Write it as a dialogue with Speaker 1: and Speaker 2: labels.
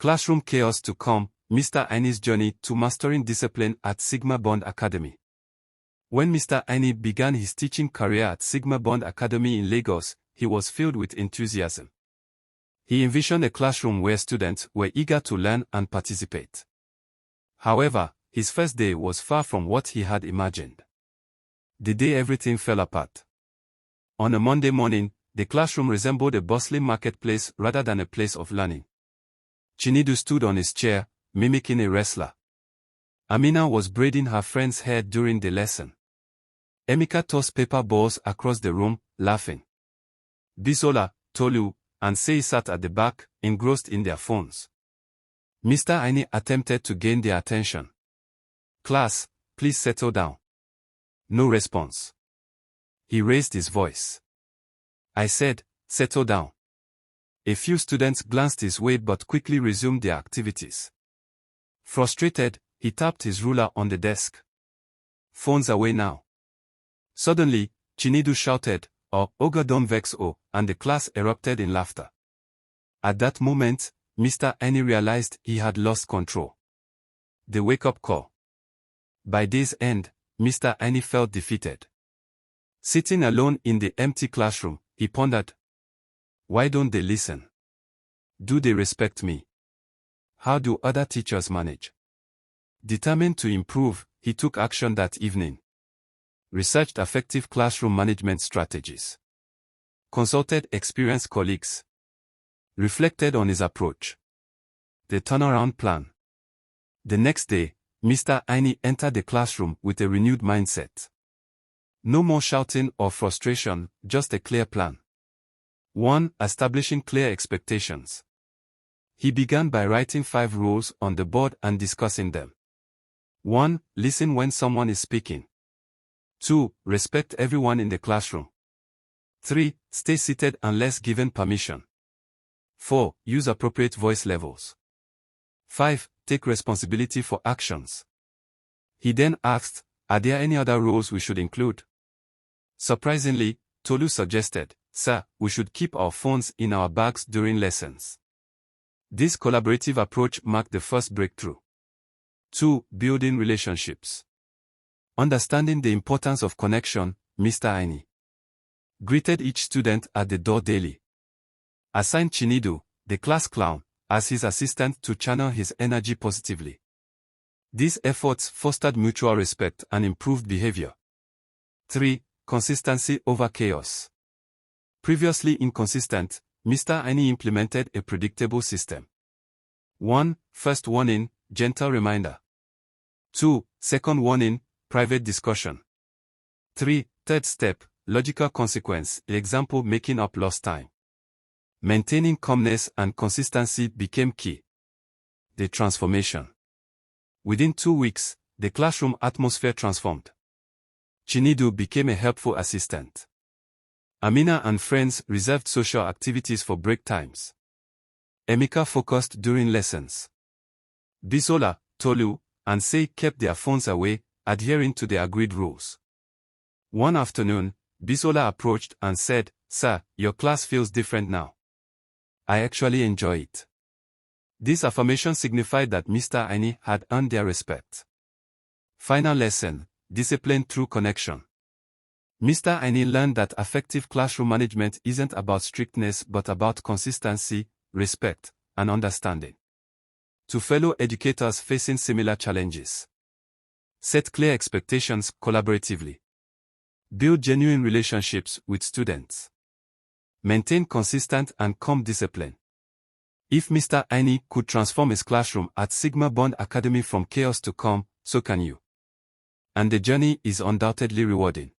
Speaker 1: Classroom Chaos to Come, Mr. Aine's Journey to Mastering Discipline at Sigma Bond Academy. When Mr. Aine began his teaching career at Sigma Bond Academy in Lagos, he was filled with enthusiasm. He envisioned a classroom where students were eager to learn and participate. However, his first day was far from what he had imagined. The day everything fell apart. On a Monday morning, the classroom resembled a bustling marketplace rather than a place of learning. Chinedu stood on his chair, mimicking a wrestler. Amina was braiding her friend's hair during the lesson. Emeka tossed paper balls across the room, laughing. Bisola, Tolu, and Sei sat at the back, engrossed in their phones. Mr. Aine attempted to gain their attention. "Class, please settle down." No response. He raised his voice. "I said, settle down." A few students glanced his way but quickly resumed their activities. Frustrated, he tapped his ruler on the desk. "Phones away now." Suddenly, Chinedu shouted, "Oh, Oga don't vex oh," and the class erupted in laughter. At that moment, Mr. Aine realized he had lost control. The wake-up call. By day's end, Mr. Aine felt defeated. Sitting alone in the empty classroom, he pondered. Why don't they listen? Do they respect me? How do other teachers manage? Determined to improve, he took action that evening. Researched effective classroom management strategies. Consulted experienced colleagues. Reflected on his approach. The turnaround plan. The next day, Mr. Aine entered the classroom with a renewed mindset. No more shouting or frustration, just a clear plan. 1. Establishing clear expectations. He began by writing 5 rules on the board and discussing them. 1. Listen when someone is speaking. 2. Respect everyone in the classroom. 3. Stay seated unless given permission. 4. Use appropriate voice levels. 5. Take responsibility for actions. He then asked, are there any other rules we should include? Surprisingly, Tolu suggested, "Sir, we should keep our phones in our bags during lessons." This collaborative approach marked the first breakthrough. 2. Building relationships. Understanding the importance of connection, Mr. Aine greeted each student at the door daily. Assigned Chinedu, the class clown, as his assistant to channel his energy positively. These efforts fostered mutual respect and improved behavior. 3. Consistency over chaos. Previously inconsistent, Mr. Aine implemented a predictable system. 1. First warning, gentle reminder. 2. Second warning, private discussion. 3. Third step, logical consequence, example making up lost time. Maintaining calmness and consistency became key. The transformation. Within 2 weeks, the classroom atmosphere transformed. Chinedu became a helpful assistant. Amina and friends reserved social activities for break times. Emeka focused during lessons. Bisola, Tolu, and Sei kept their phones away, adhering to the agreed rules. One afternoon, Bisola approached and said, "Sir, your class feels different now. I actually enjoy it." This affirmation signified that Mr. Aine had earned their respect. Final lesson, discipline through connection. Mr. Aine learned that effective classroom management isn't about strictness but about consistency, respect, and understanding. To fellow educators facing similar challenges, set clear expectations collaboratively. Build genuine relationships with students. Maintain consistent and calm discipline. If Mr. Aine could transform his classroom at Sigma Bond Academy from chaos to calm, so can you. And the journey is undoubtedly rewarding.